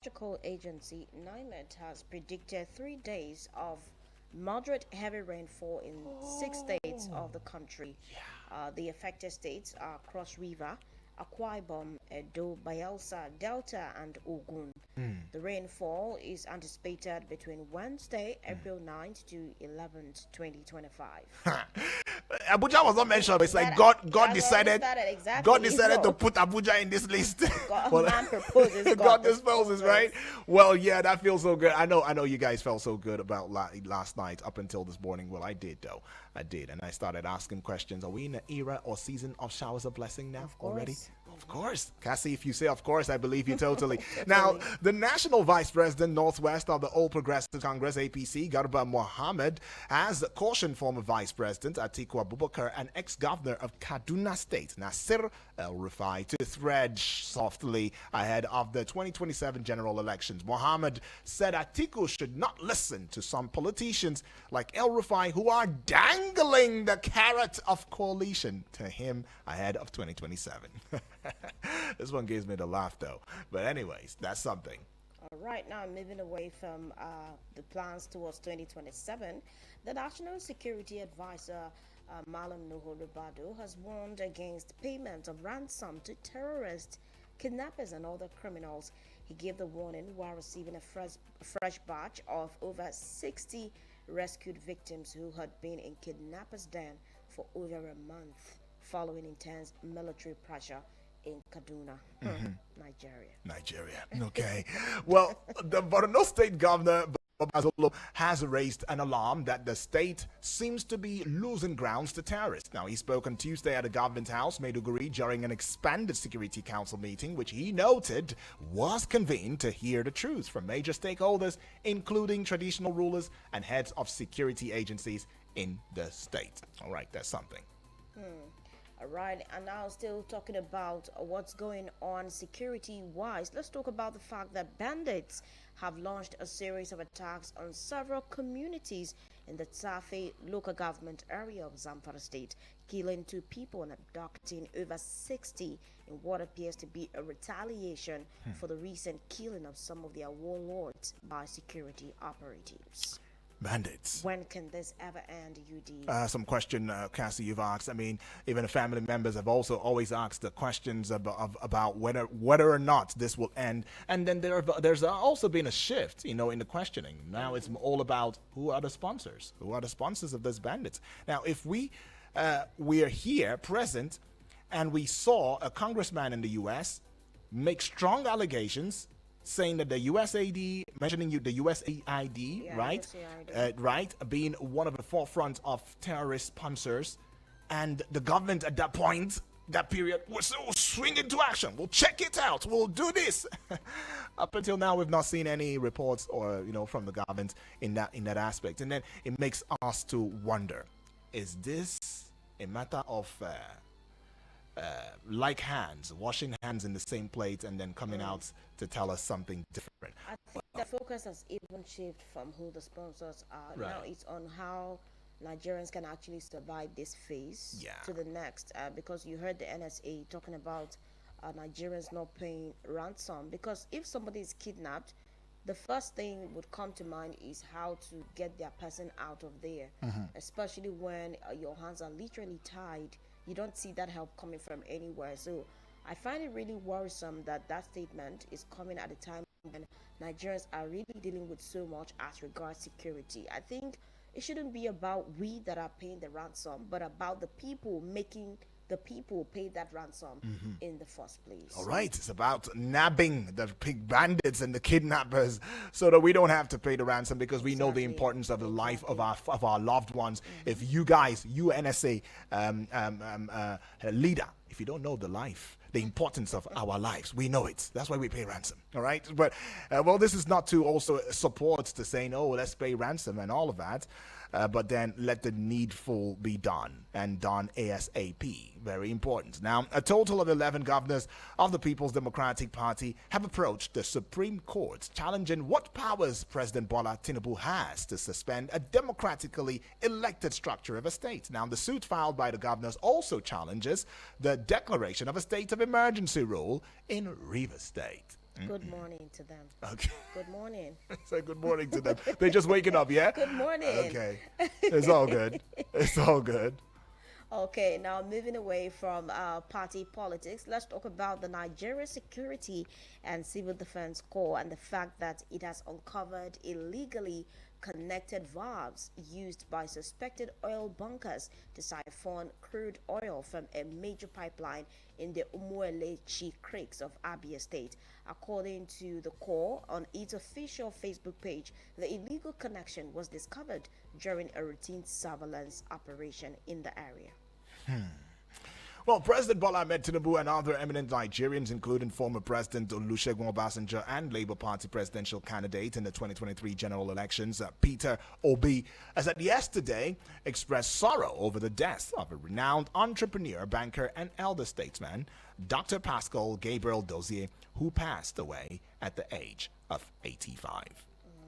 Meteorological Agency NIMET has predicted 3 days of moderate heavy rainfall in 6 states of the country. The affected states are Cross River, Akwa Ibom, Edo, Bayelsa, Delta, and Ogun. The rainfall is anticipated between Wednesday, April 9th to 11th, 2025. Abuja was not mentioned, but it's like God decided, exactly. God decided to put Abuja in this list. Man proposes, God disposes, right? Well, yeah, that feels so good. I know you guys felt so good about last night up until this morning. Well, I did though. I did, and I started asking questions. Are we in an era or season of showers of blessing now already? Of course. Cassie, if you say of course, I believe you totally. Now, the National Vice President Northwest of the All Progressive Congress, APC, Garba Mohammed, has cautioned former Vice President Atiku Abubakar and ex-governor of Kaduna State, Nasir El-Rufai, to tread softly ahead of the 2027 general elections. Mohammed said Atiku should not listen to some politicians like El-Rufai who are dangling the carrot of coalition to him ahead of 2027. This one gives me the laugh though. But anyways, that's something. Right now, moving away from the plans towards 2027, the National Security Advisor, Malam Nuhu Ribadu, has warned against payment of ransom to terrorists, kidnappers, and other criminals. He gave the warning while receiving a fresh batch of over 60 rescued victims who had been in kidnappers' den for over a month following intense military pressure in Kaduna, Nigeria. Okay. Well, the Borno State Governor Babazolo has raised an alarm that the state seems to be losing grounds to terrorists. Now, he spoke on Tuesday at the government house, Maiduguri, during an expanded Security Council meeting, which he noted was convened to hear the truth from major stakeholders, including traditional rulers and heads of security agencies in the state. All right, that's something. All right, and now still talking about what's going on security-wise, let's talk about the fact that bandits have launched a series of attacks on several communities in the Tafe local government area of Zamfara state, killing 2 people and abducting over 60 in what appears to be a retaliation for the recent killing of some of their warlords by security operatives. Bandits. When can this ever end, UD? Some question, Cassie, you've asked. I mean, even the family members have also always asked the questions about whether or not this will end. And then there's also been a shift, in the questioning. Now it's all about who are the sponsors? Who are the sponsors of these bandits? Now, if we are here present and we saw a congressman in the U.S. make strong allegations saying that the USAID, mentioning the USAID, right? Right, being one of the forefront of terrorist sponsors, and the government at that point, that period, will swing into action. We'll check it out. We'll do this. Up until now, we've not seen any reports or from the government in that aspect, and then it makes us to wonder: is this a matter of like hands, washing hands in the same plate and then coming out to tell us something different? I think the focus has even shifted from who the sponsors are. Right. Now it's on how Nigerians can actually survive this phase to the next. Because you heard the NSA talking about Nigerians not paying ransom. Because if somebody is kidnapped, the first thing would come to mind is how to get their person out of there, especially when your hands are literally tied. You don't see that help coming from anywhere. So I find it really worrisome that statement is coming at a time when Nigerians are really dealing with so much as regards security. I think it shouldn't be about we that are paying the ransom, but about the people making the people pay that ransom in the first place. All right, it's about nabbing the pig bandits and the kidnappers so that we don't have to pay the ransom, because we know the importance of the life of our loved ones. If you guys, you NSA leader, if you don't know the importance of our lives, we know it. That's why we pay ransom. All right, but this is not to also support to saying, oh, let's pay ransom and all of that. But then let the needful be done, and done ASAP. Very important. Now, a total of 11 governors of the People's Democratic Party have approached the Supreme Court, challenging what powers President Bola Tinubu has to suspend a democratically elected structure of a state. Now, the suit filed by the governors also challenges the declaration of a state of emergency rule in Rivers State. Good morning to them. Okay. Good morning. Say good morning to them. They're just waking up, yeah? Good morning. Okay. It's all good. It's all good. Okay, now moving away from party politics, let's talk about the Nigeria Security and Civil Defense Corps and the fact that it has uncovered illegally connected valves used by suspected oil bunkers to siphon crude oil from a major pipeline in the Umuelechi Creeks of Abia State. According to the Corps, on its official Facebook page, the illegal connection was discovered during a routine surveillance operation in the area. Well, President Bola Ahmed Tinubu and other eminent Nigerians, including former President Olusegun Obasanjo and Labour Party presidential candidate in the 2023 general elections, Peter Obi, as at yesterday expressed sorrow over the death of a renowned entrepreneur, banker, and elder statesman, Dr. Pascal Gabriel Dozier, who passed away at the age of 85.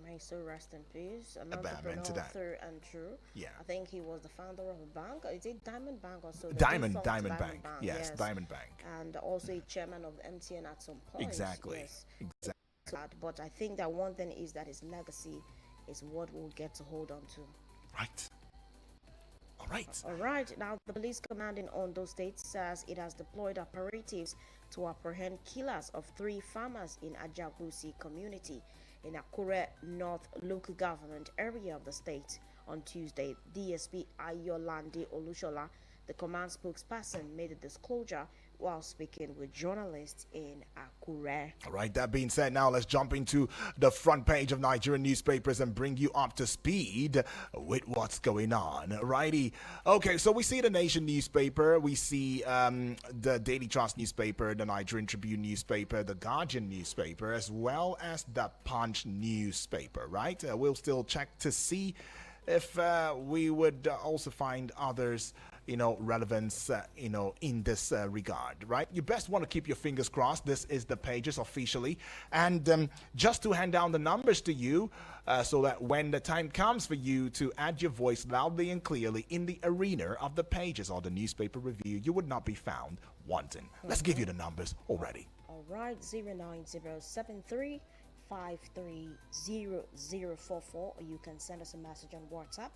May so rest in peace. An Amen to entrepreneur that. through and true. Yeah. I think he was the founder of a bank. Is it Diamond Bank or so? The Diamond defunct Bank. Yes, Diamond Bank. And also a chairman of MTN at some point. Exactly. Yes. Exactly. But I think that one thing is that his legacy is what we'll get to hold on to. Right. All right. All right. Now, the police command in Ondo State says it has deployed operatives to apprehend killers of 3 farmers in Ajagusi community in Akure North local government area of the state. On Tuesday, DSP Ayolande Olushola, the command spokesperson, made a disclosure while speaking with journalists in Akure. All right, that being said, now let's jump into the front page of Nigerian newspapers and bring you up to speed with what's going on. Righty. Okay, so we see the Nation newspaper, we see the Daily Trust newspaper, the Nigerian Tribune newspaper, the Guardian newspaper, as well as the Punch newspaper, right? We'll still check to see if we would also find others relevance, in this regard, right? You best want to keep your fingers crossed. This is the pages officially. And just to hand down the numbers to you so that when the time comes for you to add your voice loudly and clearly in the arena of the pages or the newspaper review, you would not be found wanting. Let's give you the numbers already. All right, 09073 530044, or you can send us a message on WhatsApp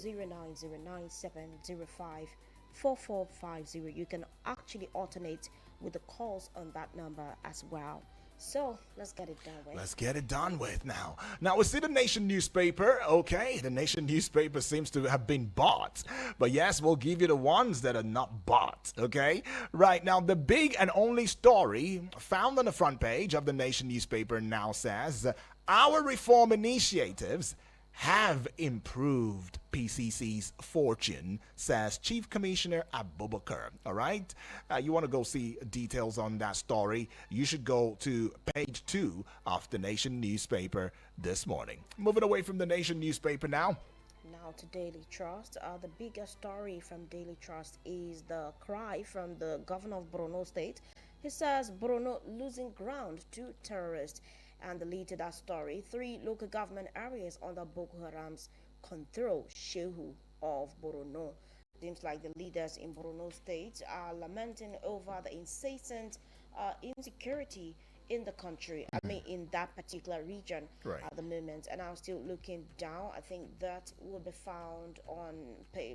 09097054450. You can actually alternate with the calls on that number as well. So let's get it done with. Let's get it done with now. Now we see the Nation newspaper. Okay, the Nation newspaper seems to have been bought, but yes, we'll give you the ones that are not bought. Okay, right now the big and only story found on the front page of the Nation newspaper now says our reform initiatives have improved PCC's fortune, says Chief Commissioner Abubakar. All right? You want to go see details on that story, you should go to page 2 of the Nation newspaper this morning. Moving away from the Nation newspaper now. Now to Daily Trust. The biggest story from Daily Trust is the cry from the governor of Borno State. He says Borno losing ground to terrorists. And the lead to that story, 3 local government areas under Boko Haram's control, Shehu of Borno. Seems like the leaders in Borno State are lamenting over the incessant insecurity in the country. I mean, in that particular region at the moment. And I'm still looking down. I think that will be found on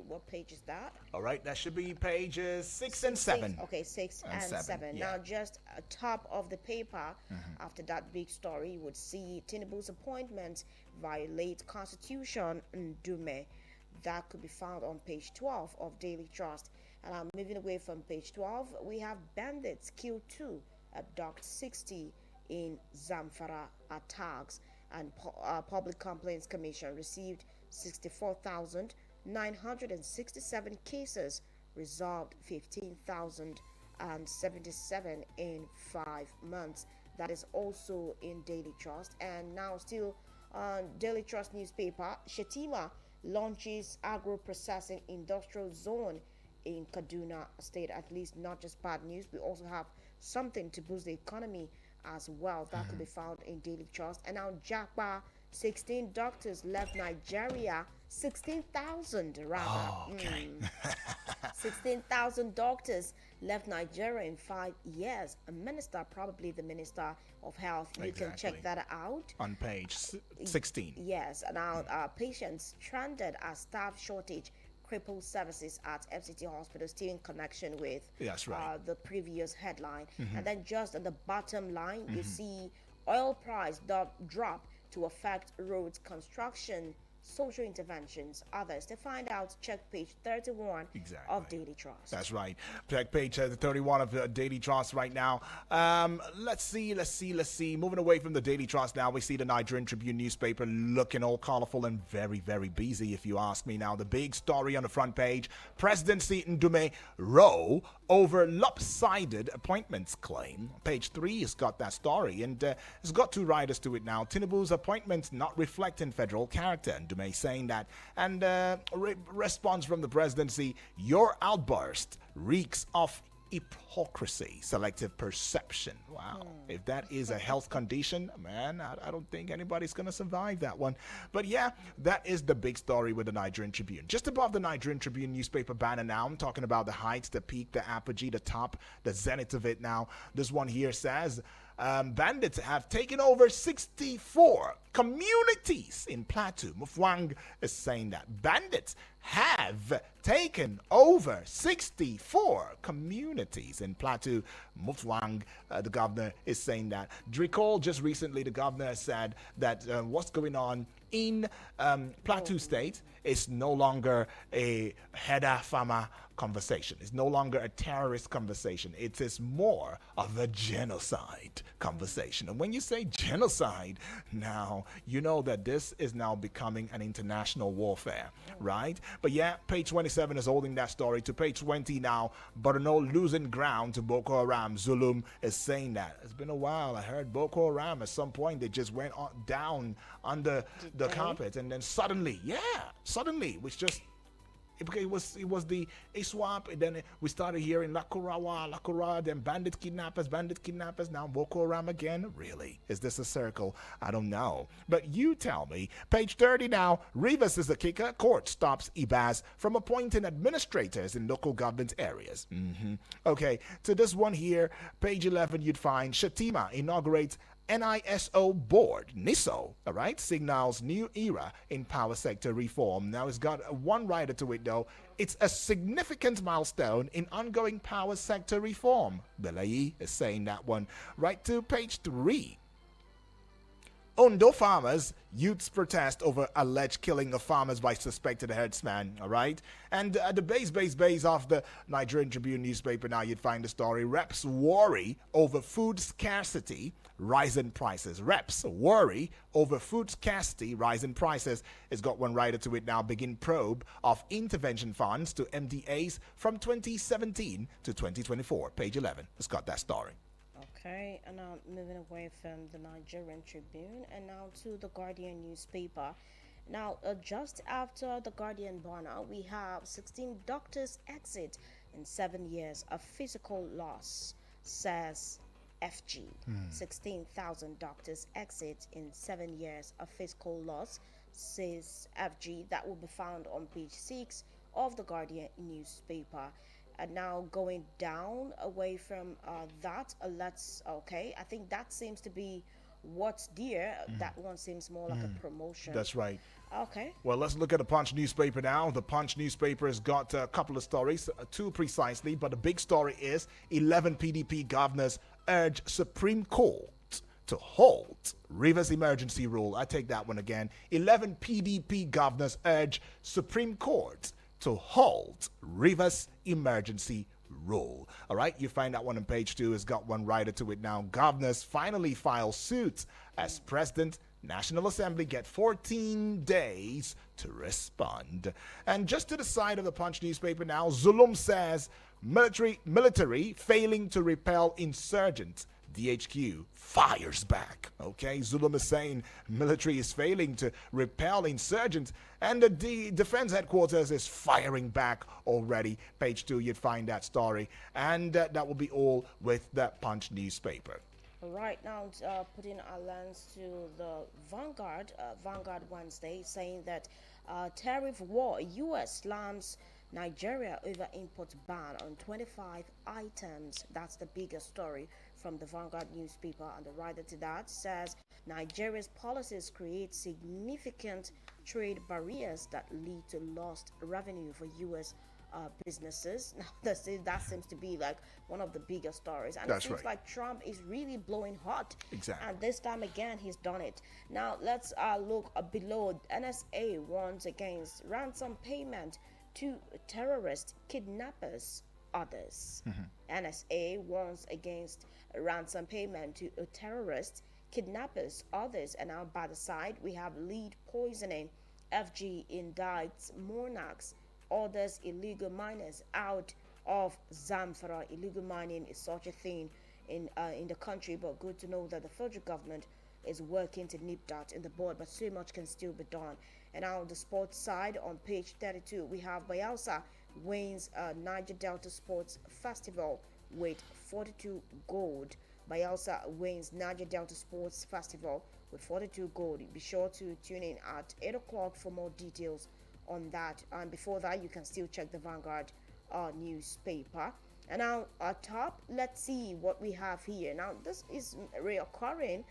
what page is that? All right, that should be pages 6 and 7. Okay, 6 and 7. Yeah. Now, just top of the paper, after that big story, you would see Tinubu's appointment violate Constitution Ndume. That could be found on page 12 of Daily Trust. And I'm moving away from page 12. We have bandits kill 2, abduct 60 in Zamfara attacks, and Public Complaints Commission received 64,967 cases, resolved 15,077 in 5 months. That is also in Daily Trust. And now still on Daily Trust newspaper, Shetima launches agro-processing industrial zone in Kaduna State. At least not just bad news, we also have something to boost the economy as well. That could be found in Daily Trust. And now Japa, 16 doctors left Nigeria 16,000 rather. Oh, okay. 16,000 doctors left Nigeria in 5 years. A minister, probably the Minister of Health, you can check that out. On page 16. Yes, and our patients stranded as staff shortage crippled services at FCT Hospital, still in connection with the previous headline. And then just on the bottom line, you see oil price drop to affect roads construction, social interventions, others. To find out, check page 31 of Daily Trust. That's right. Check page 31 of Daily Trust right now. Let's see. Moving away from the Daily Trust now, we see the Nigerian Tribune newspaper looking all colorful and very, very busy, if you ask me. Now, the big story on the front page, Presidency Ndume row over lopsided appointments claim. Page 3 has got that story, and it's got two writers to it now. Tinubu's appointments not reflecting federal character. Ndume saying that. And response from the presidency, your outburst reeks of hypocrisy, selective perception. Wow. If that is a health condition, man, I don't think anybody's going to survive that one. But yeah, that is the big story with the Nigerian Tribune. Just above the Nigerian Tribune newspaper banner now, I'm talking about the heights, the peak, the apogee, the top, the zenith of it now. This one here says, bandits have taken over 64 communities in Plateau. Mufwang is saying that bandits have taken over 64 communities in Plateau. Mufwang, the governor, is saying that. Recall just recently the governor said that what's going on in Plateau State is no longer a Heda Fama conversation. It's no longer a terrorist conversation. It is more of a genocide conversation. And when you say genocide, now you know that this is now becoming an international warfare, right? But yeah, page 27 is holding that story. To page 20 now, Borno losing ground to Boko Haram. Zulum is saying that. It's been a while. I heard Boko Haram at some point, they just went down under the carpet, and then suddenly, which just it was the ISWAP, and then we started hearing Lakurawa, then bandit kidnappers, now Boko Haram again. Really? Is this a circle? I don't know. But you tell me. Page 30 now, Rivers is the kicker. Court stops Ibaz from appointing administrators in local government areas. Okay, to this one here, page 11, you'd find Shatima inaugurates NISO board, NISO, all right, signals new era in power sector reform. Now, it's got one writer to it, though. It's a significant milestone in ongoing power sector reform. Belayi is saying that one. Right to page 3. Ondo farmers, youths protest over alleged killing of farmers by suspected herdsman, all right? And the base of the Nigerian Tribune newspaper, now you'd find the story, reps worry over food scarcity, rising prices. Reps worry over food scarcity, rising prices. It's got one writer to it now, begin probe of intervention funds to MDAs from 2017 to 2024. Page 11, it's got that story. Okay, and now moving away from the Nigerian Tribune and now to the Guardian newspaper. Now, just after the Guardian banner, we have 16 doctors exit in 7 years of physical loss, says FG. 16,000 doctors exit in 7 years of physical loss, says FG. That will be found on page 6 of the Guardian newspaper. And now going down away from that, I think that seems to be what's dear. That one seems more like a promotion. That's right. Okay. Well, let's look at the Punch newspaper now. The Punch newspaper has got a couple of stories, two precisely, but the big story is 11 PDP governors urge Supreme Court to halt Rivers emergency rule. I take that one again. 11 PDP governors urge Supreme Court to halt Rivers emergency rule. All right, you find that one on page 2. It's got one writer to it now. Governors finally file suit as President National Assembly get 14 days to respond. And just to the side of the Punch newspaper now, Zulum says military failing to repel insurgents. DHQ fires back. Okay, Zulum is saying military is failing to repel insurgents, and the defense headquarters is firing back already. Page 2, you'd find that story, and that will be all with the Punch newspaper. Right now, putting our lens to the Vanguard, Vanguard Wednesday, saying that tariff war, U.S. slams Nigeria over import ban on 25 items. That's the biggest story from the Vanguard newspaper. And the writer to that says Nigeria's policies create significant trade barriers that lead to lost revenue for U.S. Businesses. Now, that seems to be like one of the bigger stories, and That's it seems right. like Trump is really blowing hot. Exactly. And this time again, he's done it. Now let's look below. NSA warns against ransom payment to terrorist kidnappers. Others. NSA warns against ransom payment to terrorists, kidnappers, others. And now by the side, we have lead poisoning. FG indicts monarchs, orders illegal miners out of Zamfara. Illegal mining is such a thing in the country, but good to know that the federal government is working to nip that in the bud, but so much can still be done. And now on the sports side, on page 32, we have Bayelsa wins Niger Delta Sports Festival with 42 gold. Bayelsa wins Niger Delta Sports Festival with 42 gold. Be sure to tune in at 8 o'clock for more details on that. And before that, you can still check the Vanguard newspaper. And now top, let's see what we have here. Now this is reoccurring.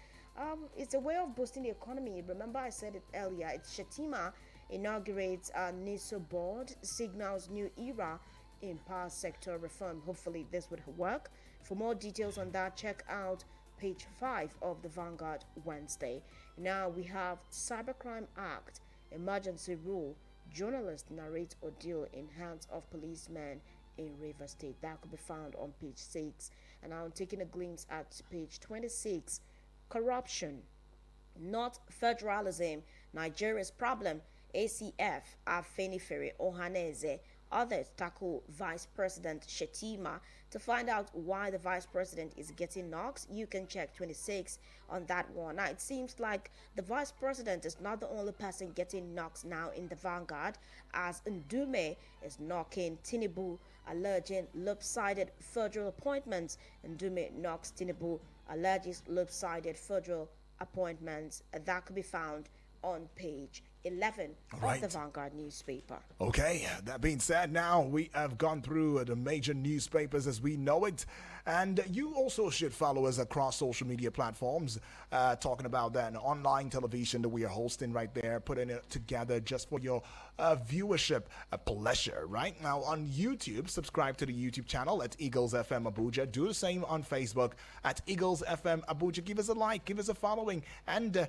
It's a way of boosting the economy. Remember I said it earlier. It's Shetima inaugurates NISO board, signals new era in power sector reform. Hopefully this would work. For more details on that, check out page 5 of the Vanguard Wednesday. Now we have Cybercrime Act, emergency rule. Journalist narrates ordeal in hands of policemen in River State. That could be found on page 6. And now I'm taking a glimpse at page 26. Corruption, not federalism, Nigeria's problem. ACF, Afenifere Ohaneze. Others tackle Vice President Shetima. To find out why the Vice President is getting knocks, you can check 26 on that one. Now, it seems like the Vice President is not the only person getting knocks now in the Vanguard, as Ndume is knocking Tinubu, alleging lopsided federal appointments. Ndume knocks Tinubu, alleges lopsided federal appointments. That could be found on page 11 of the Vanguard newspaper. Okay, that being said, now we have gone through the major newspapers as we know it. And you also should follow us across social media platforms, talking about that online television that we are hosting right there, putting it together just for your viewership pleasure. Right now on YouTube, subscribe to the YouTube channel at Eagles FM Abuja. Do the same on Facebook at Eagles FM Abuja. Give us a like, give us a following, and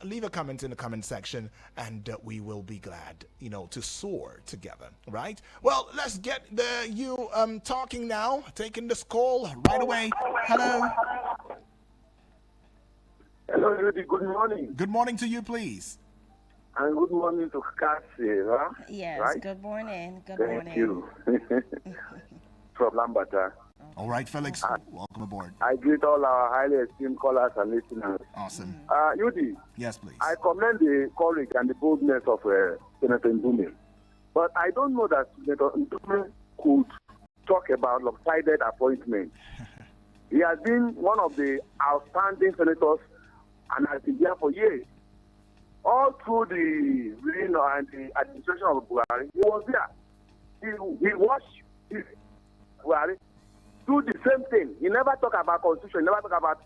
leave a comment in the comment section, and we will be glad, to soar together. Right? Well, let's get you talking now, taking this call right away. Hello. Hello, Rudy. Good morning. Good morning to you, please. And good morning to Cassie, huh? Yes, right? Good morning. Good Thank morning. you. From Lambata. All right, Felix, welcome aboard. I greet all our highly esteemed callers and listeners. Awesome. Yudi, Yes, please. I commend the courage and the boldness of Senator Ndume. But I don't know that Senator Ndume could talk about lopsided appointments. He has been one of the outstanding senators and has been there for years. All through the reign and the administration of Buhari, he was there. He watched Buhari do the same thing. He never talked about constitution. He never talked about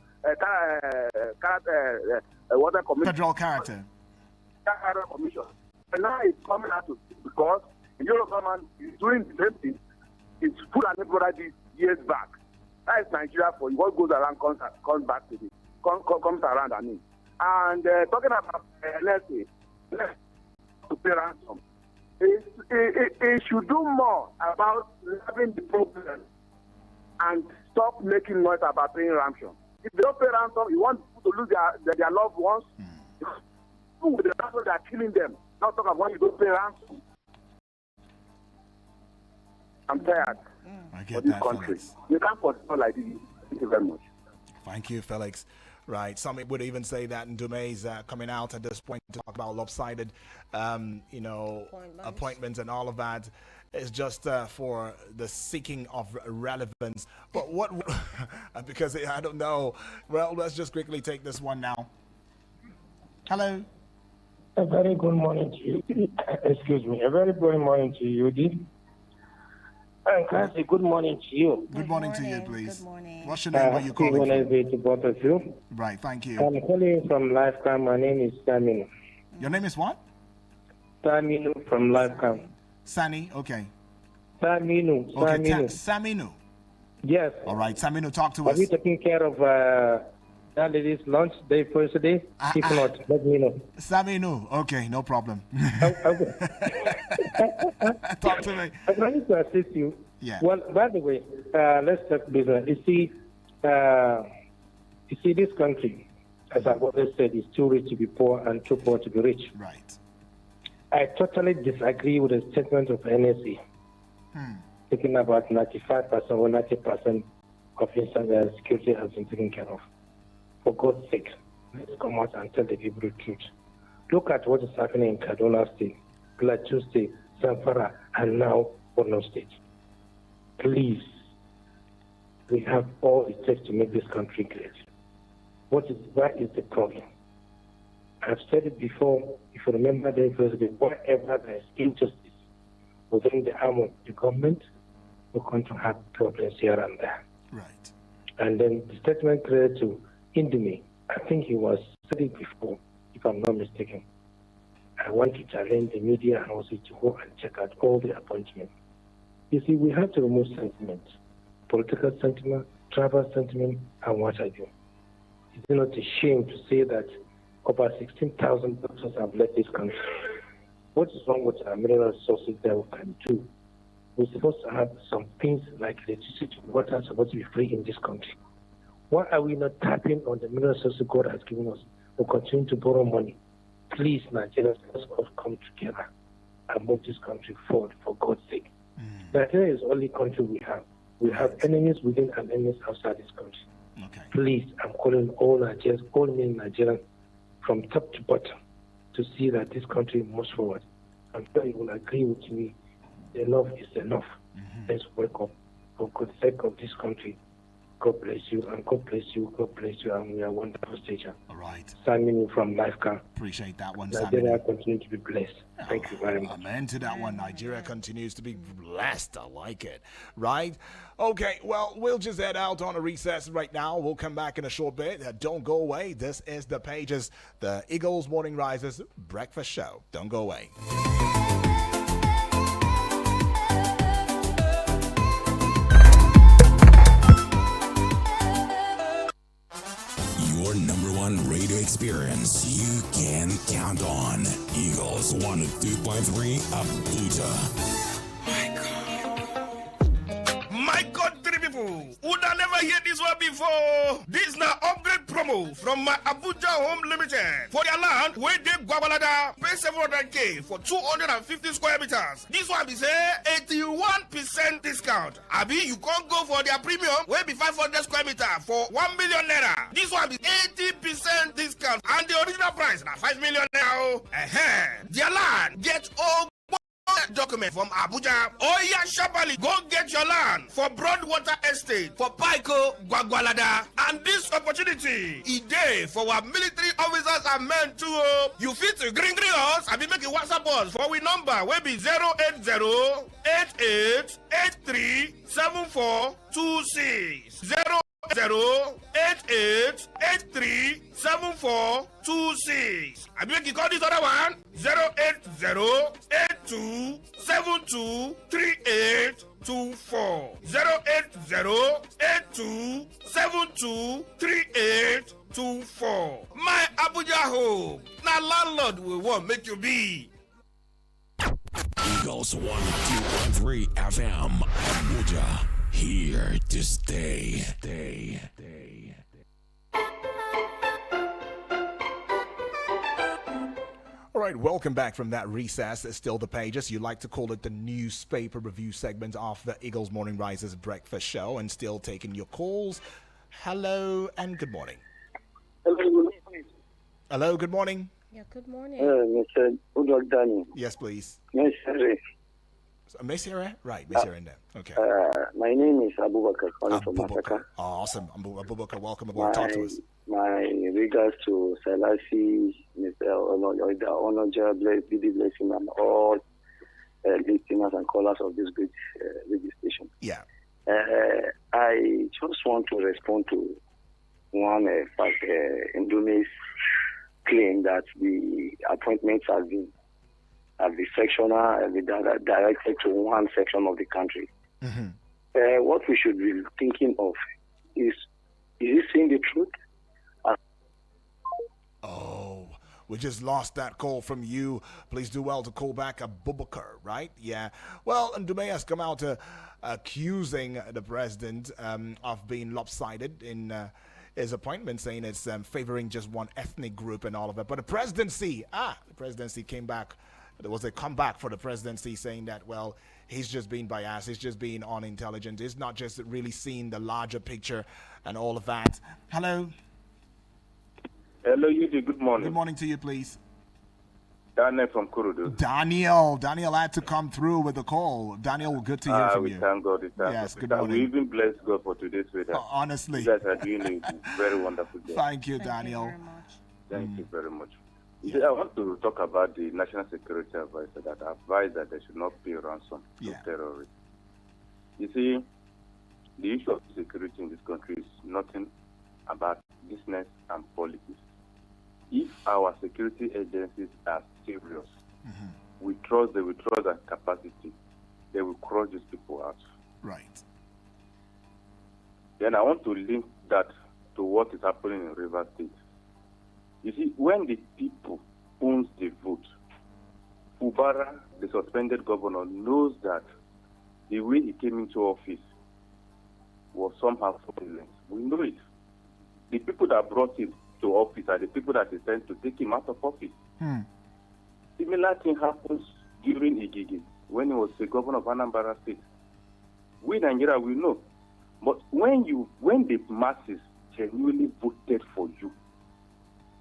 water commission. Federal character. Commission. And now he's coming out to speak because the Yoruba government is doing the same thing. It's put an brother this years back. That is Nigeria for you. What goes around comes back to the comes around. I mean. And talking about let's to pay ransom, it should do more about having the problem and stop making noise about paying ransom. If they don't pay ransom, you want people to lose their loved ones. With the ransom, they are killing them. Not talk about when you don't pay ransom. I'm tired. I get that, country. Felix. You can't continue like this. Thank you very much. Thank you, Felix. right? Some would even say that Ndume is coming out at this point to talk about lopsided, appointments and all of that. It's just for the seeking of relevance. But what, because I don't know. Well, let's just quickly take this one now. Hello. A very good morning to you. Excuse me. A very good morning to you, Dee. And Classy, good morning to you. Good morning to you, please. Good morning. What's your name? Where you calling from? To both of you. Right, thank you. I'm calling from Lifecam. My name is Saminu. Your name is what? Saminu from Lifecam. Sani, okay. Saminu. Okay, Saminu. Saminu. Yes. All right, Saminu, talk to Are us. you taking care of that lady's lunch day first day? If not, let me know. Saminu, okay, no problem. Talk to me. I'm trying to assist you. Yeah. Well, by the way, let's talk business. You see, this country, as I've always said, is too rich to be poor and too poor to be rich. Right. I totally disagree with the statement of NSC, thinking about 95% or 90% of inside security has been taken care of. For God's sake, let's come out and tell the people the truth. Look at what is happening in Kaduna State, Plateau State, Zamfara, and now Borno State. Please, we have all it takes to make this country great. What is the problem? I've said it before, if you remember the president, wherever there is injustice within the arm of the government, we're going to have problems here and there. Right. And then the statement created to Indimi, I think he was said it before, if I'm not mistaken. I want to challenge the media and also to go and check out all the appointments. You see, we have to remove sentiment, political sentiment, tribal sentiment, and what have you. It's not a shame to say that over 16,000 doctors have left this country. What is wrong with our mineral resources that we can do? We're supposed to have some things like electricity, water are supposed to be free in this country. Why are we not tapping on the mineral resources God has given us? We continue to borrow money. Please, Nigerians, let's all come together and move this country forward for God's sake. Nigeria is the only country we have. We have enemies within and enemies outside this country. Okay. Please, I'm calling all Nigerians, all men Nigerians, from top to bottom, to see that this country moves forward. I'm sure you will agree with me. Enough is enough. Let's wake up for good sake of this country. God bless you, and God bless you, God bless you, and we are wonderful station. All right. Signing from Lifecam. Appreciate that one, Nigeria Saminu. continue to be blessed. Thank you very much. Amen to that one. Nigeria continues to be blessed. I like it. Right? Okay, well, we'll just head out on a recess right now. We'll come back in a short bit. Don't go away. This is The Pages, the Eagles Morning Risers Breakfast Show. Don't go away. Your number one radio experience you can count on. Eagles 102.3 Abuja. My country people, would I never hear this one before? This now upgrade promo from my Abuja Home Limited. For their land, where they Gwagwalada pay 700k for 250 square meters. This one be say 81% discount. Abi, you can't go for their premium, where be 500 square meter for 1 million naira. This one be 80% discount. And the original price now 5 million naira. Their land get all document from Abuja. Oya Shabali, go get your land for Broadwater Estate, for Paiko, Gwagwalada. And this opportunity is there for our military officers and men too. You fit to green us and be making WhatsApp us for we number will be 080-8883-7426. 080-8883-7426. I beg you call this other one 080-8272-3824. 080-8272-3824. My Abuja home. Now landlord will want make you be. Eagles 102.3 FM Abuja. Here to stay. All right, welcome back from that recess. It's still The Pages. You like to call it the newspaper review segment of the Eagles Morning Risers Breakfast Show, and still taking your calls. Hello and good morning. Hello, good morning. Yeah, good morning. Mr. Udog Dani. Yes, please. Mr. Mesire? Right, Mesire in there. Okay. My name is Abubakar, calling from Masaka. Awesome. Abubakar, welcome aboard. Talk to us. My regards to Selassie, Mr. Onoja, be the blessing, and all listeners and callers of this great radio station. Yeah. I just want to respond to one fact, Indone's claim that the appointments have been sectional, directed to one section of the country. Mm-hmm. What we should be thinking of is he saying the truth? We just lost that call from you. Please do well to call back Abubakar, right? Yeah. Well, Ndume has come out accusing the president of being lopsided in his appointment, saying it's favoring just one ethnic group and all of that. But the presidency came back. There was a comeback for the presidency saying that, well, he's just being biased. He's just being unintelligent. He's not just really seeing the larger picture and all of that. Hello. Hello, Yuji. Good morning. Good morning to you, please. Daniel from Kurudu. Daniel had to come through with the call. Daniel, good to hear from you. Thank God. Yes, good morning. We even bless God for today's weather. Honestly. You guys are doing a very wonderful job. Thank you, Daniel. Thank you very much. You see, I want to talk about the National Security Advisor that advised that they should not pay ransom to terrorists. You see, the issue of security in this country is nothing about business and politics. If our security agencies are serious, we trust their capacity, they will cross these people out. Right. Then I want to link that to what is happening in Rivers State. You see, when the people owns the vote, Ubara, the suspended governor, knows that the way he came into office was somehow fraudulent. We know it. The people that brought him to office are the people that he sent to take him out of office. Similar thing happens during Igigi when he was the governor of Anambra State. We Nigeria, we know. But when the masses genuinely voted for you,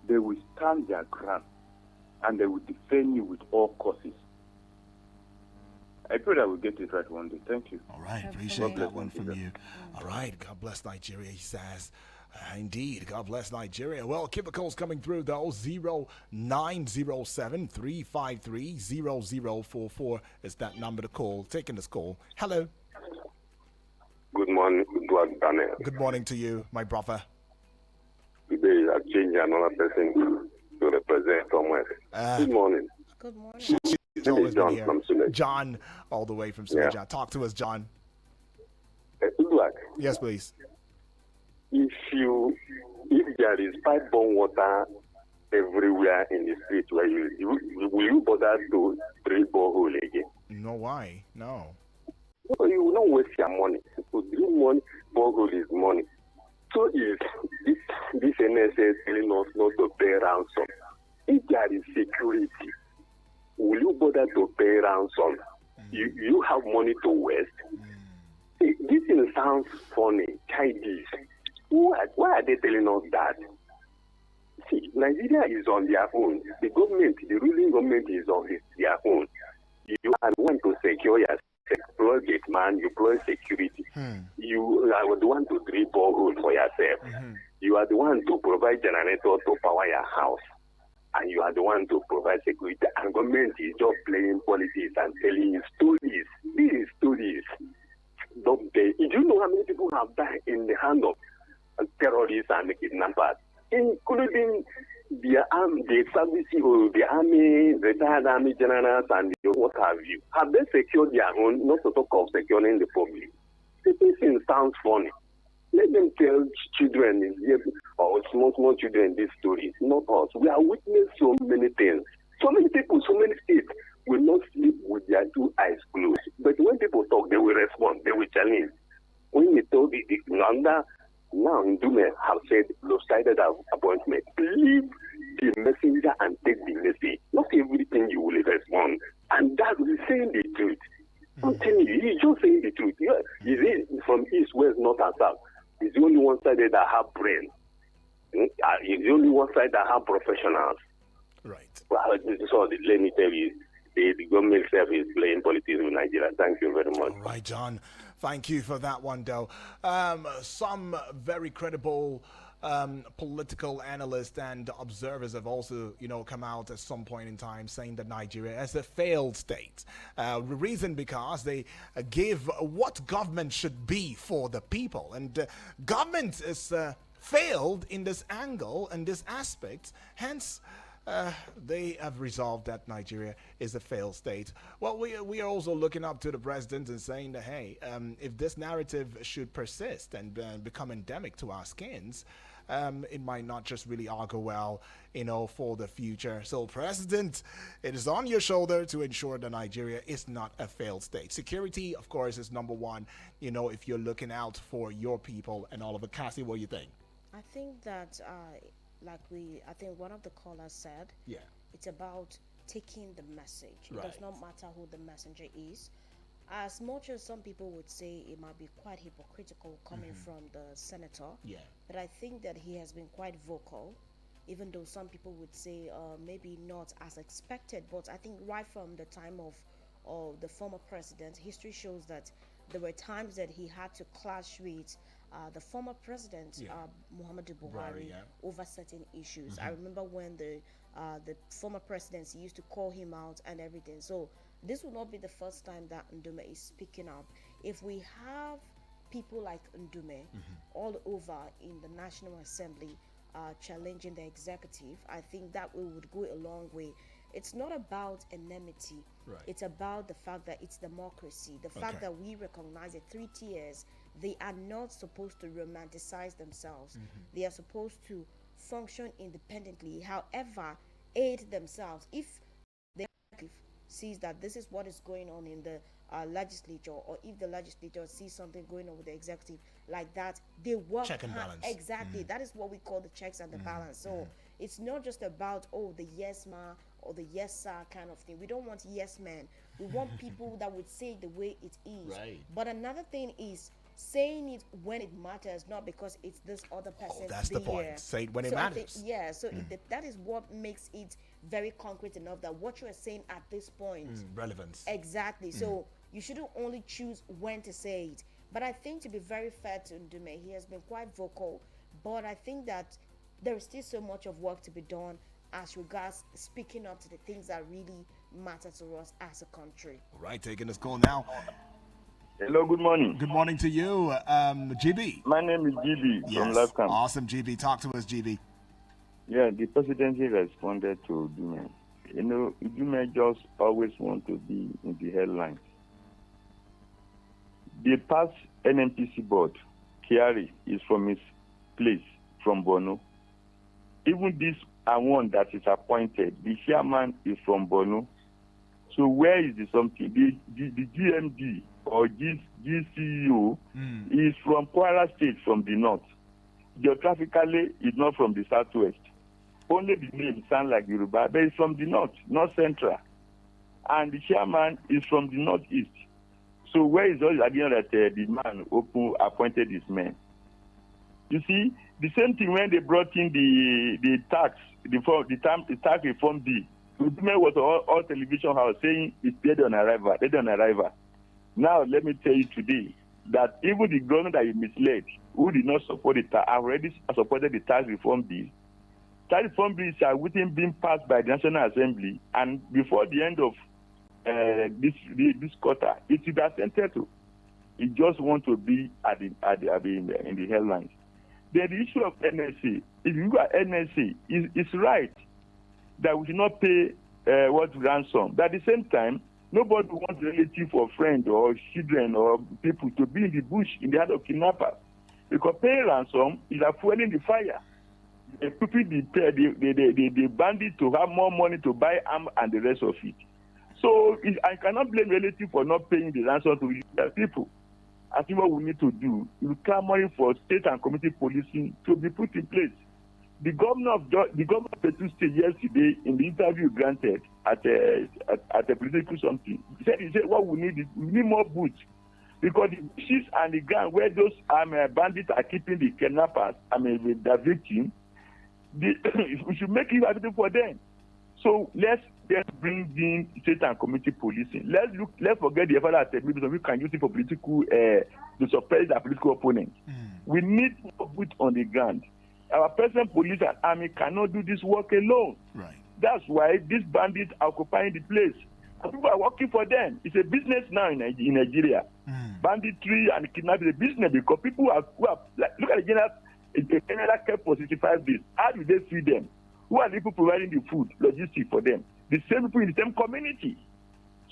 they will stand their ground and they will defend you with all causes. I pray that we'll get it right one day. Thank you. All right, appreciate that one from you. All right, God bless Nigeria, he says. Indeed, God bless Nigeria. Well, keep the calls coming through, though. 0907-353-0044 is that number to call. Taking this call. Hello. Good morning, Daniel. Good morning to you, my brother. Today, I change another person to represent somewhere. Good morning. Good morning. She's always John been here. from Suleja. John, all the way from Suleja. Yeah. Talk to us, John. Yes, please. If there is pipe-borne water everywhere in the street, where will you bother to drill borehole again? No, why? No. So you will not waste your money. To drill money, borehole is money. So if this NSA is telling us not to pay ransom, if there is security, will you bother to pay ransom? You have money to waste. This thing sounds funny, childish. Why are they telling us that? See, Nigeria is on their own. The government, the ruling government is on their own. You are the one to secure yourself. Employ gate man, you employ security. You are the one to drill borehole for yourself. You are the one to provide generator to power your house. And you are the one to provide security. And government is just playing politics and telling you stories. These stories. Do you know how many people have died in the hand of terrorists and kidnappers, including the service or the army, retired army generals, and what have you? Have they secured their own, not to talk of securing the public? This thing sounds funny. Let them tell children or small children these stories, not us. We are witnessing so many things. So many people, so many states will not sleep with their two eyes closed. But when people talk, they will respond, they will challenge. When you told the now Ndume have said lopsided appointment. Leave the messenger and take the message. Not everything you will respond. And that is saying the truth. I'm telling you, he's just saying the truth. Is it from east, west, north, and south? He's the only one sided that have brain. He's the only one sided outside that are professionals. Right. Well, so let me tell you, the government itself is playing politics in Nigeria. Thank you very much. All right, John. Thank you for that one, though. Some very credible political analysts and observers have also, come out at some point in time saying that Nigeria is a failed state. The reason because they give what government should be for the people, and government is failed in this angle and this aspect. Hence, they have resolved that Nigeria is a failed state. Well, we are also looking up to the president and saying that, hey, if this narrative should persist and become endemic to our skins, it might not just really augur well, for the future. So, President, it is on your shoulder to ensure that Nigeria is not a failed state. Security, of course, is number one, if you're looking out for your people and all of it. Cassie, what do you think? I think that, I think one of the callers said, it's about taking the message. It does not matter who the messenger is. As much as some people would say it might be quite hypocritical coming from the senator, but I think that he has been quite vocal, even though some people would say maybe not as expected. But I think right from the time of the former president, history shows that there were times that he had to clash with the former president, Muhammadu Buhari, over certain issues. I remember when the former presidency used to call him out and everything. So this will not be the first time that Ndume is speaking up. If we have people like Ndume all over in the National Assembly challenging the executive, I think that we would go a long way. It's not about enmity. It's about the fact that it's democracy. The fact that we recognize the 3 tiers, they are not supposed to romanticize themselves. They are supposed to function independently, however, aid themselves. If the executive sees that this is what is going on in the legislature, or if the legislature sees something going on with the executive like that, they work check and balance. Exactly. That is what we call the checks and the balance. So it's not just about the yes ma or the yes sir kind of thing. We don't want yes men. We want people that would say it the way it is. But another thing is saying it when it matters, not because it's this other person. That's the point. Say it when it matters. That is what makes it very concrete enough that what you are saying at this point relevance. Exactly. So you shouldn't only choose when to say it. But I think, to be very fair to Ndume, he has been quite vocal, but I think that there is still so much of work to be done as regards speaking up to the things that really matter to us as a country. All right, taking this call now. Hello, good morning. Good morning to you, GB. My name is GB from LiveCamp. Awesome, GB. Talk to us, GB. Yeah, the presidency responded to Udume. Udume just always want to be in the headlines. The past NNPC board, Kyari, is from his place, from Borno. Even this one that is appointed, the chairman is from Borno. So where is the something? The GMD or GCEO is from Kwara State, from the north. Geographically, it's not from the southwest. Only the name sounds like Yoruba, but it's from the north, not central. And the chairman is from the northeast. So where is all the idea that the man who appointed his men? You see, the same thing when they brought in the tax reform bill. Udume was all television house saying it's dead on arrival. Now let me tell you today that even the government that you misled, who did not support it, already supported the tax reform bill. Tax reform bills are waiting being passed by the National Assembly, and before the end of this quarter, it is assented to. It just want to be in the headlines. Then the issue of NSA, if you look at NSA, it's right that we should not pay ransom. But at the same time, nobody wants relative or friend or children or people to be in the bush in the hand of kidnappers. Because paying ransom is like fueling the fire. They put the bandit to have more money to buy arms and the rest of it. So I cannot blame relatives for not paying the ransom to the people. I think what we need to do is clamoring for state and community policing to be put in place. The governor of Plateau State yesterday, in the interview granted at a political something, he said what we need is more boots, because the bushes and the ground where those bandits are keeping the kidnappers, with the victim, we should make it available for them. So let's bring in state and community policing. Let's forget the effort that maybe we can use it for political to suppress our political opponents. We need more boots on the ground. Our present police and army cannot do this work alone. Right. That's why these bandits are occupying the place. And people are working for them. It's a business now in Nigeria. Banditry and kidnapping is a business because people who are like, look at the general kept for 65 days. How do they feed them? Who are the people providing the food, logistics for them? The same people in the same community.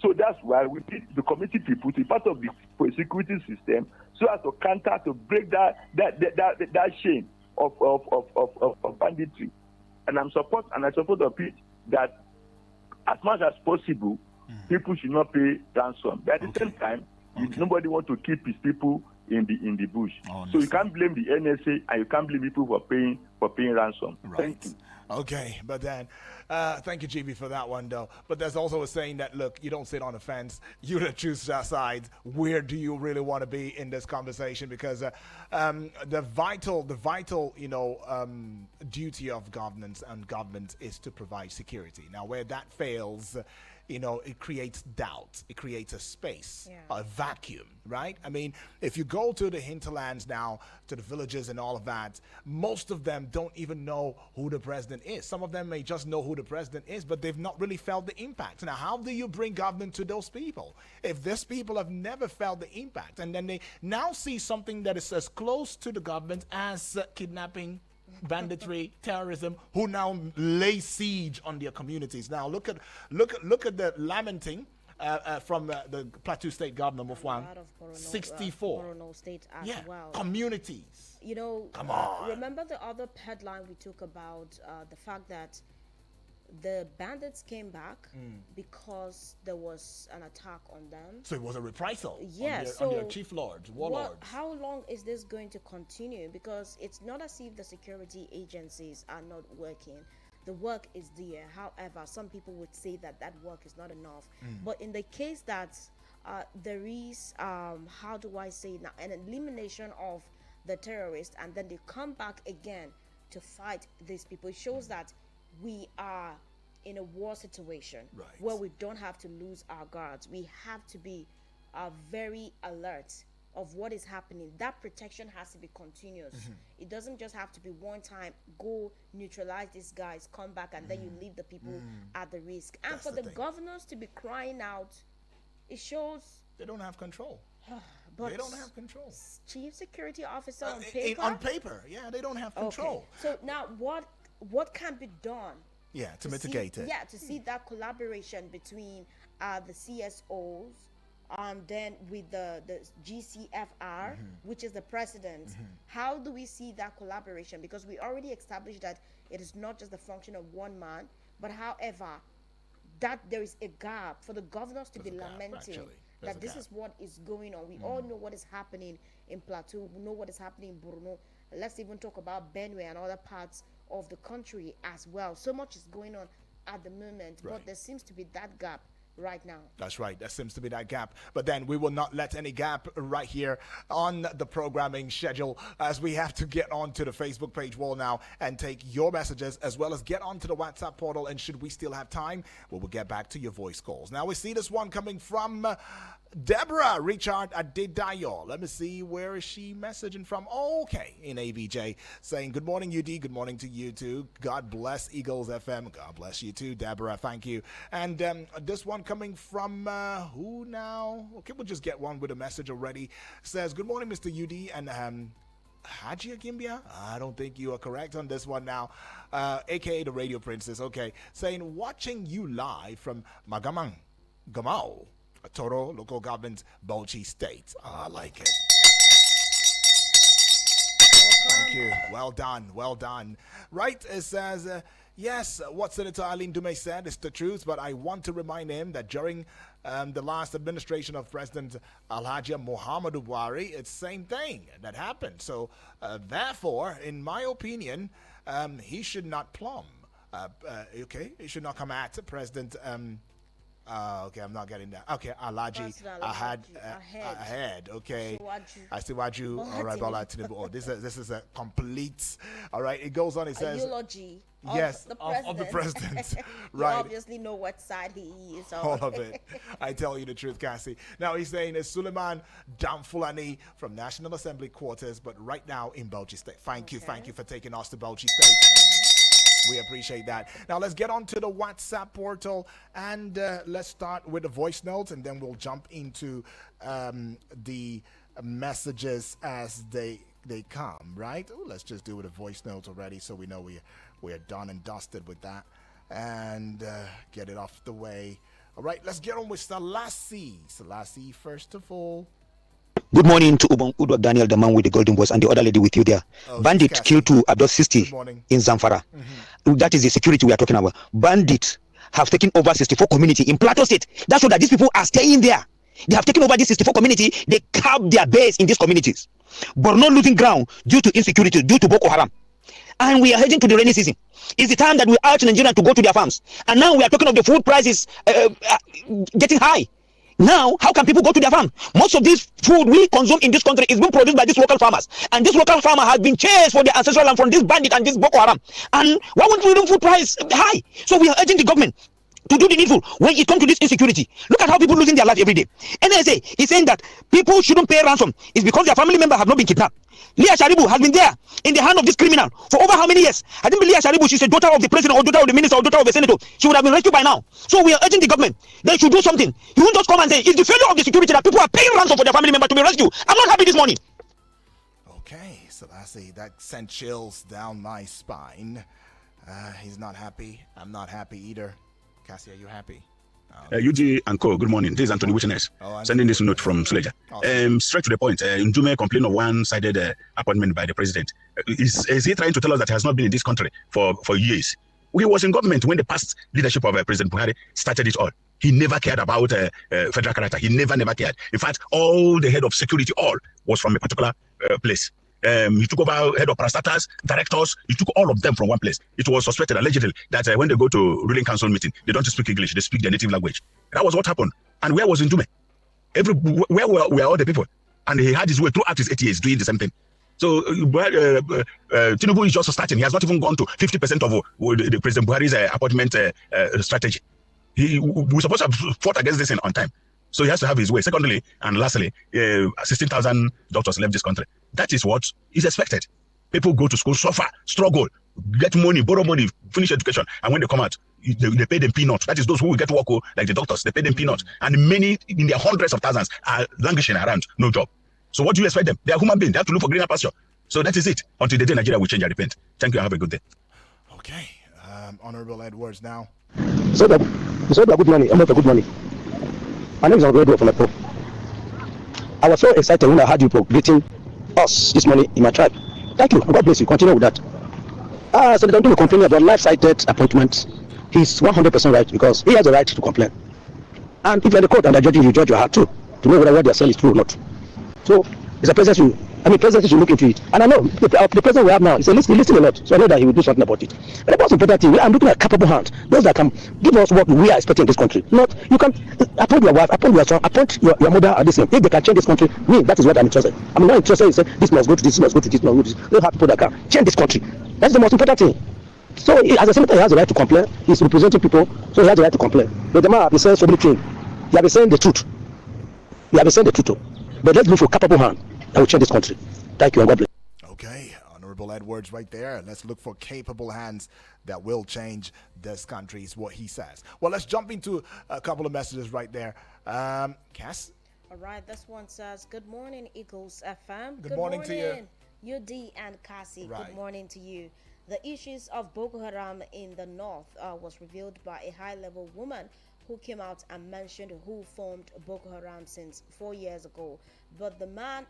So that's why we need the community people to be part of the security system so as to counter, to break that chain of banditry. And I support the pitch that as much as possible, people should not pay ransom. But at the same time, nobody wants to keep his people in the bush. So you can't blame the NSA and you can't blame people for paying ransom. Right. Thank you. Okay, but then, thank you, GB, for that one, though. But there's also a saying that, look, you don't sit on the fence. You don't choose sides. Where do you really want to be in this conversation? Because the vital, duty of governance and government is to provide security. Now, where that fails, it creates doubt. It creates a space, a vacuum, right? I mean, if you go to the hinterlands now, to the villages and all of that, most of them don't even know who the president is. Some of them may just know who the president is, but they've not really felt the impact. Now, how do you bring government to those people? If these people have never felt the impact, and then they now see something that is as close to the government as kidnapping, banditry, terrorism, who now lay siege on their communities. Now look at the lamenting from the Plateau State Governor Mufwang. 64 Borno State as well. Communities. Come on. Remember the other headline we took about the fact that the bandits came back because there was an attack on them. So it was a reprisal on their chief lords, warlords. How long is this going to continue? Because it's not as if the security agencies are not working. The work is there. However, some people would say that work is not enough. But in the case that there is, how do I say now, an elimination of the terrorists, and then they come back again to fight these people, it shows that we are in a war situation where we don't have to lose our guards. We have to be very alert of what is happening. That protection has to be continuous. It doesn't just have to be one time, go neutralize these guys, come back, and then you leave the people at the risk. And for the governors to be crying out, it shows they don't have control. But they don't have control. Chief security officer on paper? On paper, they don't have control. So now what can be done? To mitigate it. To see that collaboration between the CSOs, then with the GCFR, which is the president. How do we see that collaboration? Because we already established that it is not just the function of one man, but however, that there is a gap for the governors to be lamenting that this is what is going on. We all know what is happening in Plateau. We know what is happening in Borno. Let's even talk about Benue and other parts of the country as well. So much is going on at the moment, but there seems to be that gap right now. That's right. There seems to be that gap. But then we will not let any gap right here on the programming schedule, as we have to get onto the Facebook page wall now and take your messages, as well as get onto the WhatsApp portal. And should we still have time, we'll get back to your voice calls. Now we see this one coming from Deborah Richard Adedayo. Let me see, where is she messaging from? Okay, in AVJ, saying good morning, UD. Good morning to you too. God bless Eagles FM. God bless you too, Deborah. Thank you. And this one coming from who now? Okay, we'll just get one with a message already. Says good morning, Mr. UD and Haji Akimbia. I don't think you are correct on this one now. AKA the Radio Princess. Okay, saying watching you live from Magamang, Gamao, Toro local government, Bauchi State. I like it. Thank you. Well done. Right, it says, yes, what Senator Aline Dume said is the truth, but I want to remind him that during the last administration of President Alhaji Muhammadu Buhari, it's the same thing that happened. So, therefore, in my opinion, he should not plumb. He should not come at President Okay, I'm not getting that. Okay, Alaji, ahead. Okay, I see what you. All right, Bola Tinubu. Oh, this is a complete. All right, it goes on. It says eulogy. Yes, of the president. Right. You obviously know what side he is on. All of it. I tell you the truth, Cassie. Now he's saying it's Suleiman Damfulani from National Assembly quarters, but right now in Bauchi State. Thank you for taking us to Bauchi State. We appreciate that. Now let's get on to the WhatsApp portal and let's start with the voice notes, and then we'll jump into the messages as they come. Right? Ooh, let's just do with the voice notes already, so we know we are done and dusted with that, and get it off the way. All right, let's get on with Selassie. Selassie, first of all. Good morning to Udwab Daniel, the man with the golden voice, and the other lady with you there. Bandit killed 2, abduct 60 in Zamfara. That is the security we are talking about. Bandits have taken over 64 community in Plateau State. That's so that these people are staying there. They have taken over this 64 community. They carved their base in these communities, but not losing ground due to insecurity, due to Boko Haram. And we are heading to the rainy season. It's the time that we urge Nigerians to go to their farms. And now we are talking of the food prices getting high. Now, how can people go to their farm? Most of this food we consume in this country is being produced by these local farmers. And this local farmer has been chased for their ancestral land from this bandit and this Boko Haram. And why won't we do food price high? So we are urging the government to do the needful when it comes to this insecurity. Look at how people losing their life every day. NSA is saying that people shouldn't pay ransom. It's because their family member have not been kidnapped. Leah Sharibu has been there in the hand of this criminal for over how many years? I think Leah Sharibu, she's a daughter of the president or daughter of the minister or daughter of a senator. She would have been rescued by now. So we are urging the government, they should do something. You won't just come and say it's the failure of the security that people are paying ransom for their family member to be rescued. I'm not happy this morning. Okay, so I see that sent chills down my spine. He's not happy. I'm not happy either. Cassie, are you happy? UG and Co, good morning. This is Anthony Witness, sending this note from Suleja. Straight to the point, Ndume complained of one-sided appointment by the president. Is he trying to tell us that he has not been in this country for years? He was in government when the past leadership of President Buhari started it all. He never cared about federal character. He never cared. In fact, all the head of security, all was from a particular place. He took over head of parastatals, directors. He took all of them from one place. It was suspected allegedly that when they go to ruling council meeting, they don't speak English; they speak their native language. That was what happened. And where was Ndume? Where were all the people? And he had his way throughout his 8 years doing the same thing. So Tinubu is just starting. He has not even gone to 50% of the President Buhari's appointment strategy. We're supposed to have fought against this on time. So he has to have his way. Secondly, and lastly, 16,000 doctors left this country. That is what is expected. People go to school, suffer, struggle, get money, borrow money, finish education, and when they come out, they pay them peanuts. That is those who will get work, like the doctors, they pay them peanuts. And many, in their hundreds of thousands, are languishing around, no job. So what do you expect them? They are human beings. They have to look for greener pasture. So that is it. Until the day Nigeria will change and repent. Thank you. Have a good day. Okay. Honorable Edwards now. So good morning. I'm not a good morning. My name is Alredo from Lepo. I was so excited when I heard you greeting us this morning in my tribe. Thank you, and God bless you. Continue with that. So they don't complain about life-sighted appointments. He's 100% right because he has the right to complain. And if you're in the court and they're judging you, judge your heart too, to know whether what they're saying is true or not. So it's a president president should look into it. And I know the president we have now is listening a lot, so I know that he will do something about it. But the most important thing, I'm looking at capable hands, those that can give us what we are expecting in this country. Not, you can appoint your wife, appoint your son, appoint your mother at this name. If they can change this country, that is what I'm interested. I'm not interested in saying this must go to this, must go to this, must go to this. They have people that can change this country. That's the most important thing. So as a senator, he has the right to complain. He's representing people, so he has the right to complain. But the man has been saying so many things. He has been saying the truth. He has been saying the truth. But let's look for capable hands that will change this country. Thank you and God bless. Okay, Honorable Edwards right there. Let's look for capable hands that will change this country is what he says. Well, let's jump into a couple of messages right there. Cass? All right, this one says, good morning, Eagles FM. Good morning to you. UD and Cassie, right. Good morning to you. The issues of Boko Haram in the north was revealed by a high-level woman who came out and mentioned who formed Boko Haram since 4 years ago. But the man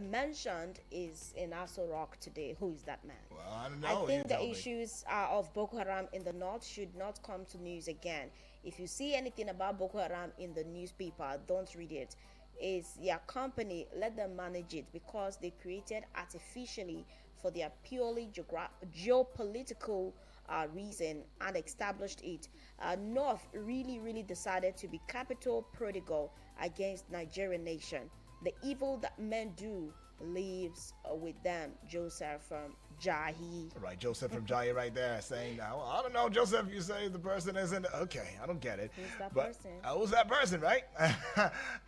mentioned is in Aso Rock today. Who is that man? Well, I don't know. I think the issues of Boko Haram in the north should not come to news again. If you see anything about Boko Haram in the newspaper, don't read it. It's their company, let them manage it, because they created artificially for their purely geopolitical reason and established it. North really decided to be capital prodigal against Nigerian nation. The evil that men do lives with them. Joseph from Jahi. Right, Joseph from Jahi right there saying, well, I don't know, Joseph, you say the person isn't. Okay, I don't get it. Who's that but, person? Who's that person, right?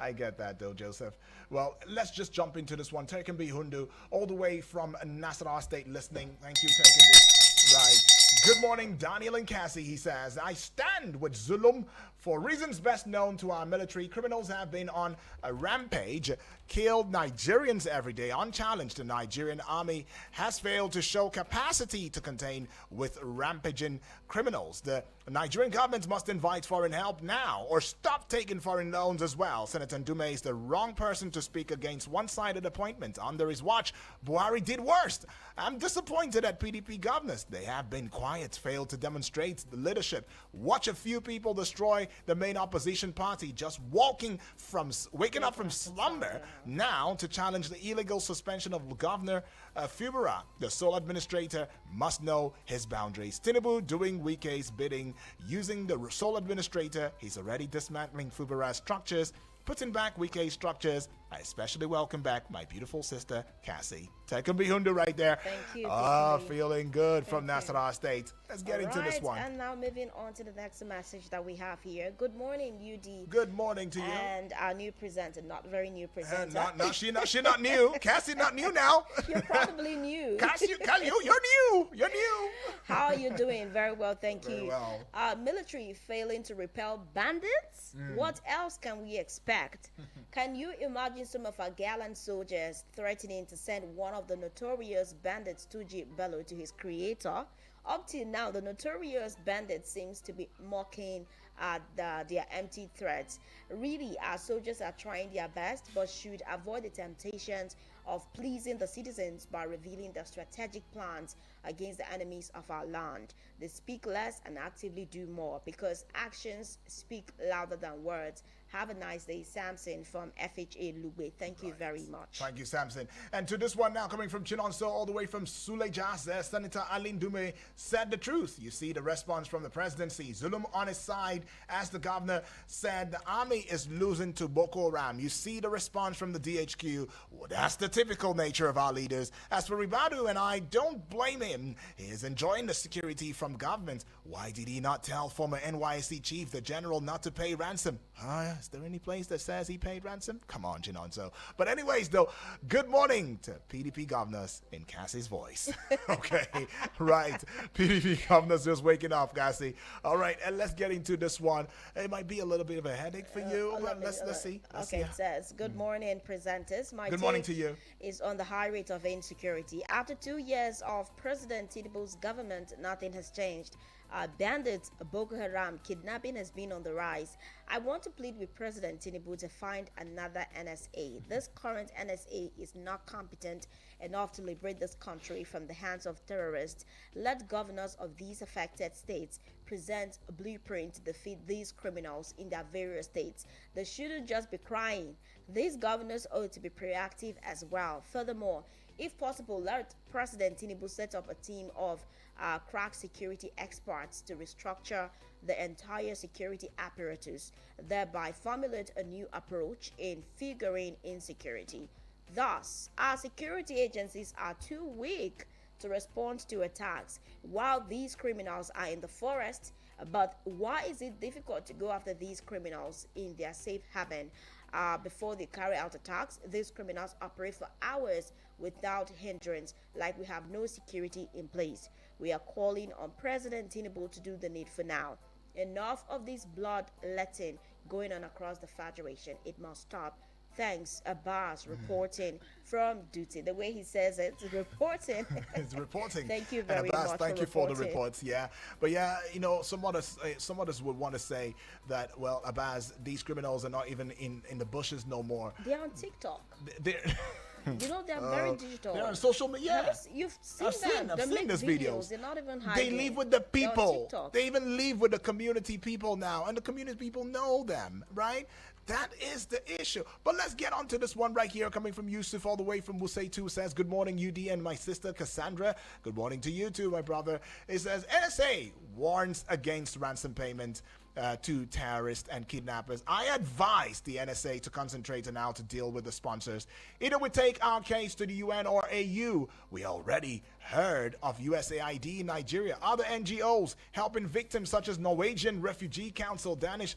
I get that though, Joseph. Well, let's just jump into this one. Tekenbi Hundu, all the way from Nasarawa State listening. Thank you, Tekenbi. Right. Good morning, Daniel and Cassie, he says. I stand with Zulum for reasons best known to our military. Criminals have been on a rampage, killed Nigerians every day, unchallenged. The Nigerian army has failed to show capacity to contain with rampaging criminals. The Nigerian government must invite foreign help now or stop taking foreign loans as well. Senator Ndume is the wrong person to speak against one-sided appointment. Under his watch, Buhari did worst. I'm disappointed at PDP governors. They have been quiet, failed to demonstrate the leadership. Watch a few people destroy the main opposition party, just waking up from slumber now to challenge the illegal suspension of Governor Fubara. The sole administrator must know his boundaries. Tinubu doing Wike's bidding, using the sole administrator. He's already dismantling Fubara's structures, putting back Wike's structures. I especially welcome back my beautiful sister, Cassie. Tekenbi Hundu right there. Thank you. Feeling good from Nasarawa State. Let's get into this one. And now moving on to the next message that we have here. Good morning, UD. Good morning to you. And our new presenter, not very new presenter. She not new. Cassie not new now. You're probably new. Cassie, you're new. You're new. How are you doing? Very well, thank you. Very well. Military failing to repel bandits? What else can we expect? Can you imagine some of our gallant soldiers threatening to send one of the notorious bandits, Tuji Bello, to his creator? Up till now, the notorious bandit seems to be mocking at their empty threats. Really, our soldiers are trying their best, but should avoid the temptations of pleasing the citizens by revealing their strategic plans against the enemies of our land. They speak less and actively do more, because actions speak louder than words. Have a nice day, Samson from FHA Lube. Thank you very much. Thank you, Samson. And to this one now, coming from Chinonso, all the way from Suleja, Senator Aline Dume said the truth. You see the response from the presidency. Zulum on his side, as the governor said, the army is losing to Boko Haram. You see the response from the DHQ. Well, that's the typical nature of our leaders. As for Ribadu, and I don't blame him, he is enjoying the security from government. Why did he not tell former NYSC chief, the general, not to pay ransom? Is there any place that says he paid ransom? Come on, Chinonso. But anyways, though, good morning to PDP governors in Cassie's voice. Okay, right. PDP governors just waking up, Cassie. All right, and let's get into this one. It might be a little bit of a headache for you, but let's see. It says, good morning, presenters. My good morning to you. Is on the high rate of insecurity. After 2 years of President Tinubu's government, nothing has changed. Bandits, Boko Haram, kidnapping has been on the rise. I want to plead with President Tinubu to find another NSA. This current NSA is not competent enough to liberate this country from the hands of terrorists. Let governors of these affected states present a blueprint to defeat these criminals in their various states. They shouldn't just be crying. These governors ought to be proactive as well. Furthermore, if possible, let President Tinubu set up a team of crack security experts to restructure the entire security apparatus, thereby formulate a new approach in figuring insecurity. Thus, our security agencies are too weak to respond to attacks while these criminals are in the forest. But why is it difficult to go after these criminals in their safe haven? Before they carry out attacks, these criminals operate for hours without hindrance, like we have no security in place. We are calling on President Tinubu to do the needful now. Enough of this bloodletting going on across the Federation. It must stop. Thanks, Abbas, reporting from duty. The way he says it, reporting. It's reporting. Thank you very Abbas, much. Thank you for the reports. Yeah, but yeah, you know, some others would want to say that, well, Abbas, these criminals are not even in the bushes no more. They're on TikTok. They're You know, they're very digital. They're on social media. Yes, you've seen them. I've seen those videos. They're not even hiding. They live with the people. They even live with the community people now, and the community people know them, right? That is the issue. But let's get on to this one right here, coming from Yusuf all the way from Wusei2, says, good morning, UD and my sister Cassandra. Good morning to you too, my brother. It says, NSA warns against ransom payment to terrorists and kidnappers. I advise the NSA to concentrate on how to deal with the sponsors. Either we take our case to the UN or AU. We already heard of USAID in Nigeria, other NGOs helping victims such as Norwegian Refugee Council, Danish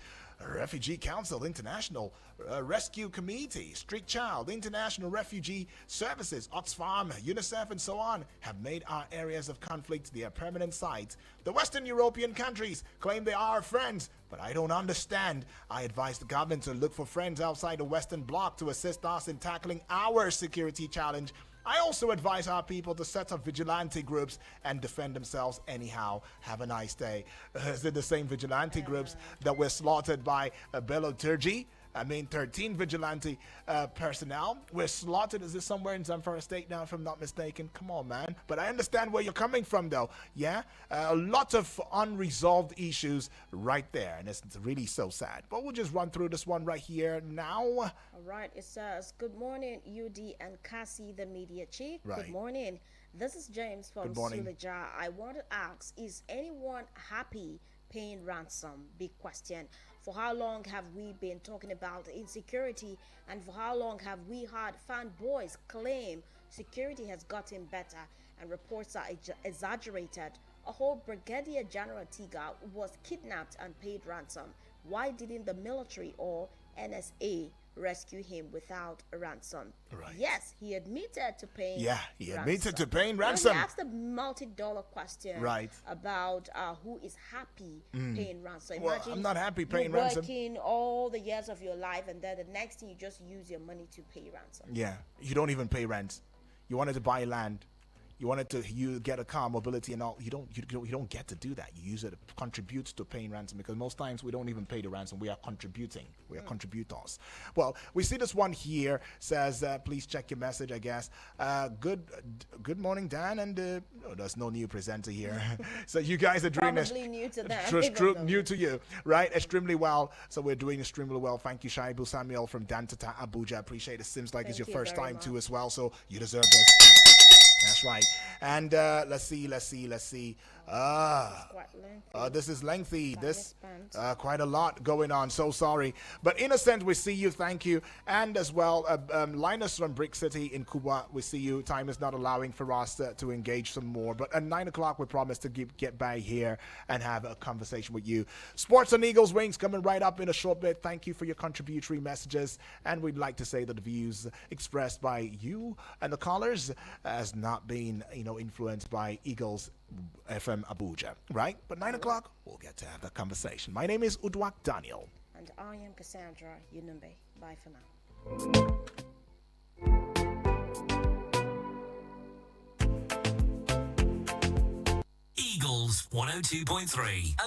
Refugee Council International, Rescue Committee, Street Child, International Refugee Services, Oxfam, UNICEF, and so on, have made our areas of conflict their permanent sites. The Western European countries claim they are our friends, but I don't understand. I advise the government to look for friends outside the Western Bloc to assist us in tackling our security challenge. I also advise our people to set up vigilante groups and defend themselves anyhow. Have a nice day. Is it the same vigilante groups that were slaughtered by Bello Turji? 13 vigilante personnel were slaughtered. Is this somewhere in Zamfara State now, if I'm not mistaken? Come on, man. But I understand where you're coming from, though. Yeah? A lot of unresolved issues right there, and it's really so sad. But we'll just run through this one right here now. All right. It says, good morning, UD and Cassie, the media chief. Right. Good morning. This is James from Suleja. I want to ask, is anyone happy paying ransom? Big question. For how long have we been talking about insecurity, and for how long have we heard fanboys claim security has gotten better and reports are exaggerated? A whole Brigadier General Tiga was kidnapped and paid ransom. Why didn't the military or NSA rescue him without a ransom? Right. Yes, he admitted to paying. Yeah, he admitted ransom. to paying ransom. He asked a multi-dollar question, right, about who is happy paying ransom. Well, Imagine I'm not happy paying you're ransom. working all the years of your life, and then the next thing you just use your money to pay ransom. Yeah, you don't even pay rent. You wanted to buy land. You wanted to get a car, mobility, and all. You don't get to do that. You use it to contribute to paying ransom, because most times we don't even pay the ransom. We are contributing. We are contributors. Well, we see this one here says, please check your message, I guess. Good morning, Dan, and there's no new presenter here. So you guys are doing probably new to them. New to you, right? Extremely well. So we're doing extremely well. Thank you, Shaibu Samuel from Dantata, Abuja. Appreciate it. Seems like it's your first time too as well. So you deserve this. That's right. And let's see. This is lengthy. This quite a lot going on. So sorry. But Innocent, we see you. Thank you. And as well, Linus from Brick City in Cuba, we see you. Time is not allowing for us to engage some more. But at 9 o'clock, we promise to get back here and have a conversation with you. Sports on Eagles Wings coming right up in a short bit. Thank you for your contributory messages. And we'd like to say that the views expressed by you and the callers has not been, influenced by Eagles FM Abuja, right? But 9 o'clock, we'll get to have that conversation. My name is Udwak Daniel. And I am Cassandra Yunumbe. Bye for now. Eagles 102.3.